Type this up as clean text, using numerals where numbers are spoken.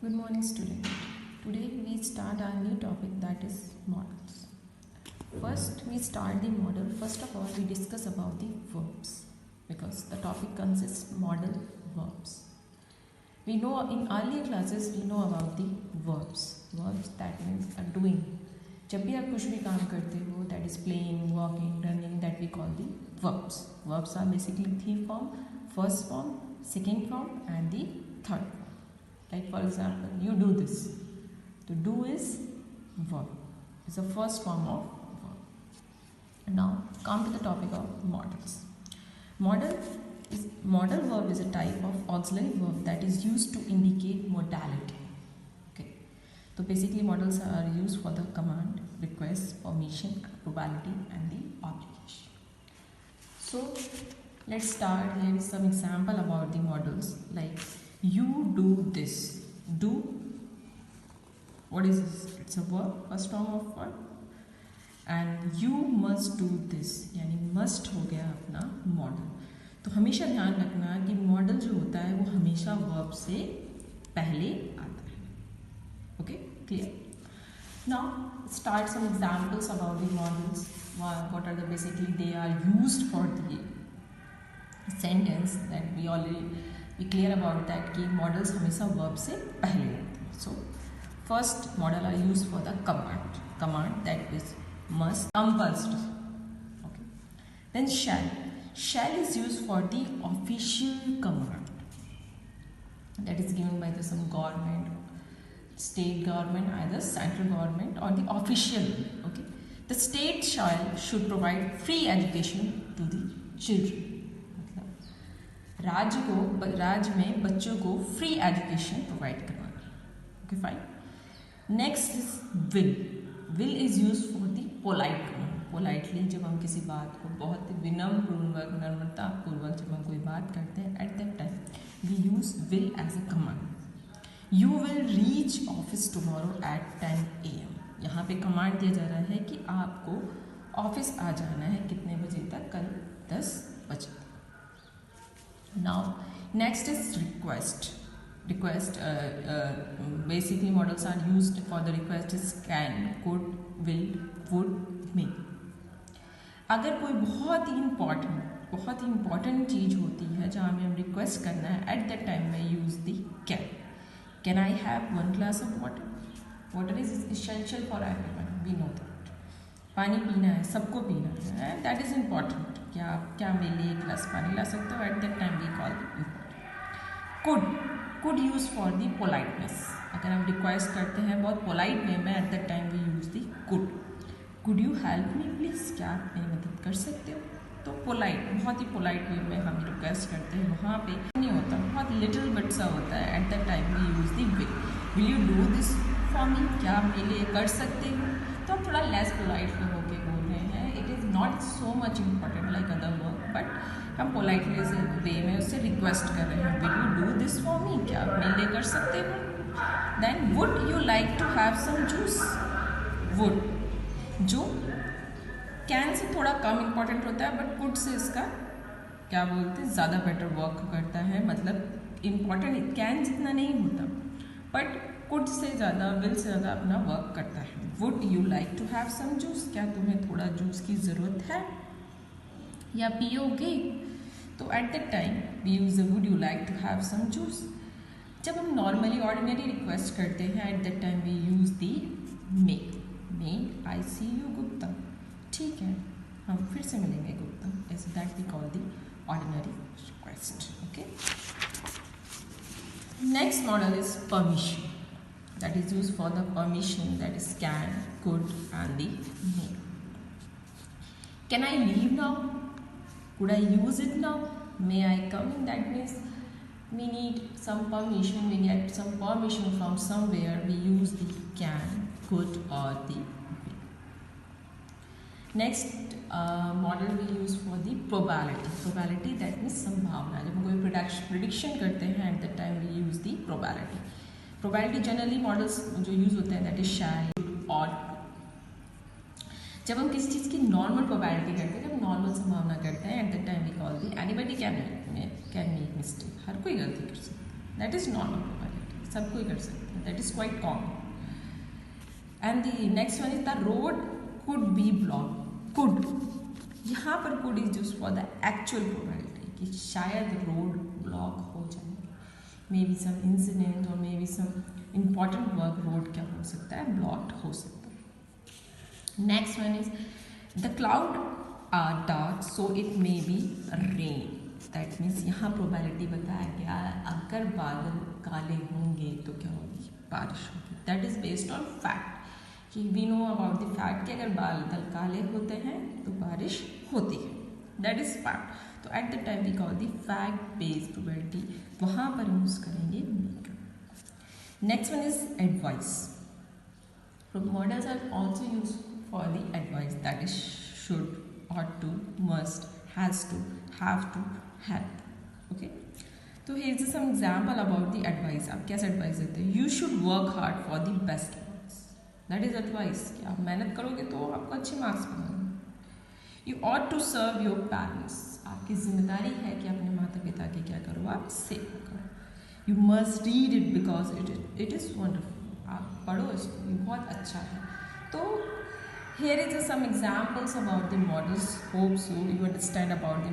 Good morning, student. Today we start our new topic, that is models. First, we start the model. First of all, we discuss about the verbs because the topic consists model verbs. We know in earlier classes we know about the verbs. Verbs that means a doing. जब भी आप कुछ भी काम करते हो, that is playing, walking, running, that we call the verbs. Verbs are basically three form: first form, second form, and the third form. Like for example, you do this. To do is verb. It's the first form of verb. Now come to the topic of models. Modal verb is a type of auxiliary verb that is used to indicate modality. Okay. So basically modals are used for the command, request, permission, probability and the obligation. So let's start. Here is some example about the modals, like you do this. Do, what is this? It's a verb, first form of verb. And you must do this, यानी must हो गया अपना model. तो हमेशा ध्यान रखना कि model जो होता है वो हमेशा वर्ब से पहले आता है. Okay, clear. Now start some examples about the models. What are the basically they are used for the sentence that we already clear about that कि models हमेशा verb से पहले आते हैं. So first model are used for the command that is must, compulsory. Okay. Then shall is used for the official command that is given by some government, state government, either central government or the official. Okay. The state should provide free education to the children. राज्य में बच्चों को free education provide करवाना. Okay, fine. Next is will is use for the polite command. Politely जब हम किसी बात को बहुत नम्रतापूर्वक जब हम कोई बात करते हैं, at that time we use will as a command. You will reach office tomorrow at 10 AM. यहाँ पे कमांड दिया जा रहा है कि आपको ऑफिस आ जाना है कितने बजे तक, कल 10 बजे. Now next is request. Basically models are used for the request is can, could, will, would, may. अगर कोई बहुत ही इम्पॉर्टेंट चीज़ होती है जहाँ हमें हम रिक्वेस्ट करना है, एट दैट टाइम में use the can I have 1 glass of water. Water is essential for everyone, we know that. पानी पीना है, सबको पीना है, दैट इज इम्पॉर्टेंट. क्या मेरे लिए 1 गिलास पानी ला सकते हो? At that time we call could use for the politeness. अगर हम रिक्वेस्ट करते हैं बहुत पोलाइट वे में, at that time we use the could you help me please, क्या आप मेरी मदद कर सकते हो? तो पोलाइट, बहुत ही पोलाइट वे में हम रिक्वेस्ट करते हैं, वहाँ पे नहीं होता, बहुत लिटिल बिट सा होता है. At that time we use the will you do this for me, क्या आप मेरे लिए कर सकते हो? तो हम थोड़ा लेस पोलाइट में होके बोल रहे हैं. It is not so much important like other work, but हम पोलाइटली से वे में उससे रिक्वेस्ट कर रहे हैं, will you do this for me, क्या आप मेरे लिए कर सकते हो? Then would you like to have some juice. Would जो कैन से थोड़ा कम इम्पॉर्टेंट होता है, बट कुड से इसका क्या बोलते हैं ज़्यादा बेटर वर्क करता है. मतलब इम्पॉर्टेंट कैन जितना नहीं होता, बट कुड से ज़्यादा, विल से ज़्यादा अपना वर्क करता है. Would you like to have some juice, क्या तुम्हें थोड़ा जूस की ज़रूरत है या पियोगे? तो at that time we use the would you like to have some juice. जब हम नॉर्मली ऑर्डिनरी रिक्वेस्ट करते हैं, at that time we use the may. I see you Gupta. ठीक है, हम फिर से मिलेंगे Gupta. As that we call the ordinary request. Okay. Next modal is permission. That is used for the permission, that is can, could and the may. Can I leave now? Could I use it now? May I come in? That means we need some permission, we get some permission from somewhere, we use the can, could or the may. Next model we use for the probability. Probability that means संभावना. जब हम कोई prediction करते हैं, at that time we use the probability. Probability generally models जो use होते हैं that is शैल और. जब हम किसी चीज़ की नॉर्मल प्रोबेबिलिटी करते हैं, जब नॉर्मल संभावना करते हैं, at that time we call the anybody can make mistake. हर कोई गलती कर सकता है, दैट इज नॉर्मल प्रोबेबिलिटी. सब कोई कर सकते हैं, that is quite common. And the next one is the road could be block. Could, यहाँ पर could is use for the actual probability कि शायद रोड ब्लॉक हो जाए, मे बी सम इंसिडेंट और may be some important work, road क्या हो सकता है, ब्लॉक्ड हो सकता है. Next one is the cloud are dark so it may be rain. That means यहाँ प्रोबेबिलिटी बताया गया अगर बादल काले होंगे तो क्या होगी, बारिश होगी. That is based on fact कि we know about the fact कि अगर बादल काले होते हैं तो बारिश होती है. That is fact. तो at the time we call the fact based probability, वहाँ पर यूज करेंगे maker. Next one is advice. Models are also use for the advice, that is should, ought to, must, has to, have to, had. Okay. तो here is some example about the advice. आप कैसे advice देते हैं? You should work hard for the best marks. That is advice. कि आप मेहनत करोगे तो आपको अच्छे मार्क्स मिलेंगे. You ought to serve your parents. आपकी जिम्मेदारी है कि अपने माता पिता की क्या करो, आप सेवा करो. You must read it because it is wonderful. आप पढ़ो इसको, ये बहुत अच्छा है. तो here is some examples about the models. Hope so you understand about them.